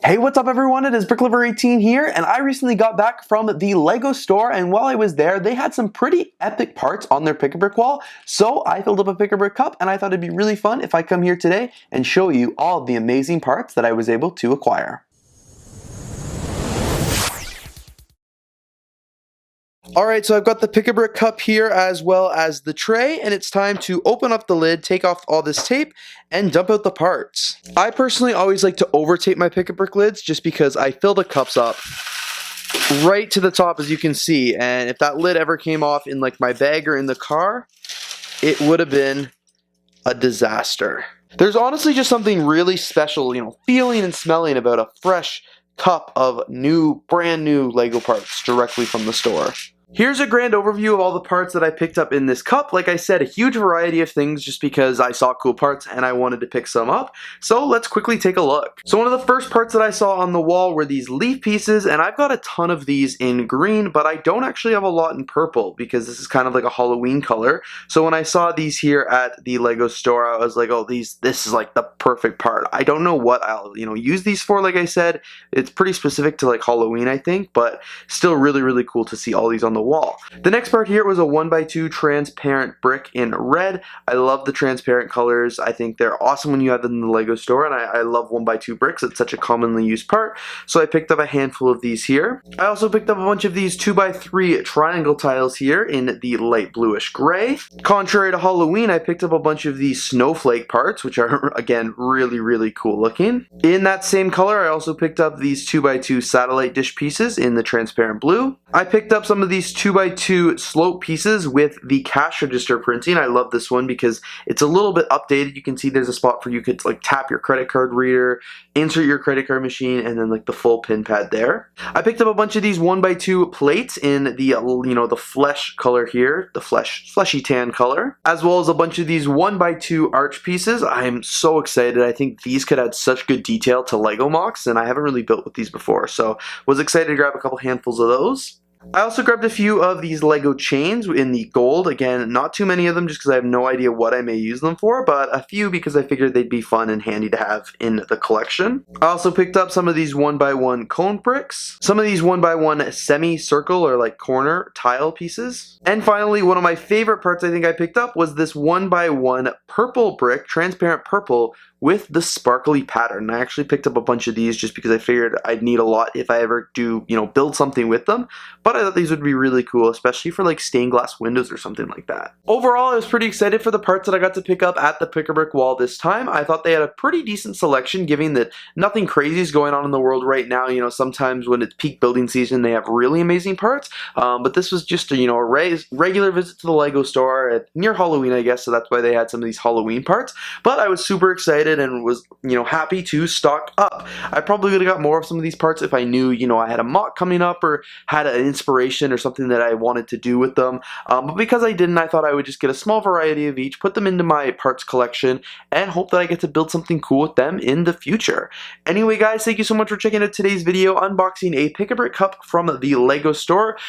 Hey, what's up everyone? It is BrickLover18 here, and I recently got back from the LEGO store, and while I was there, they had some pretty epic parts on their Pick-a-Brick wall, so I filled up a Pick-a-Brick cup, and I thought it'd be really fun if I come here today and show you all of the amazing parts that I was able to acquire. Alright, so I've got the Pick-a-Brick cup here as well as the tray, and it's time to open up the lid, take off all this tape, and dump out the parts. I personally always like to over-tape my Pick-a-Brick lids just because I fill the cups up right to the top, as you can see, and if that lid ever came off in like my bag or in the car, it would have been a disaster. There's honestly just something really special, feeling and smelling about a fresh cup of brand new LEGO parts directly from the store. Here's a grand overview of all the parts that I picked up in this cup. Like I said, a huge variety of things just because I saw cool parts and I wanted to pick some up. So let's quickly take a look. So one of the first parts that I saw on the wall were these leaf pieces, and I've got a ton of these in green, but I don't actually have a lot in purple because this is kind of like a Halloween color. So when I saw these here at the LEGO store, I was like, oh, this is like the perfect part. I don't know what I'll, use these for. Like I said, it's pretty specific to like Halloween, I think, but still really, really cool to see all these on the wall. The next part here was a 1x2 transparent brick in red. I love the transparent colors. I think they're awesome when you have them in the LEGO store, and I love 1x2 bricks. It's such a commonly used part, so I picked up a handful of these here. I also picked up a bunch of these 2x3 triangle tiles here in the light bluish gray. Contrary to Halloween, I picked up a bunch of these snowflake parts, which are, again, really, really cool looking. In that same color, I also picked up these 2x2 satellite dish pieces in the transparent blue. I picked up some of these 2x2 slope pieces with the cash register printing. I love this one because it's a little bit updated. You can see there's a spot for you could like tap your credit card reader, insert your credit card machine, and then like the full pin pad there. I picked up a bunch of these 1x2 plates in the the flesh color here, the fleshy tan color, as well as a bunch of these 1x2 arch pieces. I'm so excited. I think these could add such good detail to LEGO MOCs, and I haven't really built with these before, so was excited to grab a couple handfuls of those. I also grabbed a few of these LEGO chains in the gold. Again, not too many of them just because I have no idea what I may use them for, but a few because I figured they'd be fun and handy to have in the collection. I also picked up some of these 1x1 cone bricks, some of these 1x1 semicircle or like corner tile pieces, and finally one of my favorite parts I think I picked up was this 1x1 purple brick, transparent purple, with the sparkly pattern. I actually picked up a bunch of these just because I figured I'd need a lot if I ever do, build something with them. But I thought these would be really cool, especially for like stained glass windows or something like that. Overall, I was pretty excited for the parts that I got to pick up at the Pick-a-Brick wall this time. I thought they had a pretty decent selection, given that nothing crazy is going on in the world right now. Sometimes when it's peak building season, they have really amazing parts. But this was just a regular visit to the LEGO store near Halloween, I guess. So that's why they had some of these Halloween parts. But I was super excited and was happy to stock up. I probably would have got more of some of these parts if I knew I had a mock coming up or had an inspiration or something that I wanted to do with them, but because I didn't, I thought I would just get a small variety of each, put them into my parts collection, and hope that I get to build something cool with them in the future. Anyway guys, thank you so much for checking out today's video unboxing a Pick-a-Brick cup from the LEGO store.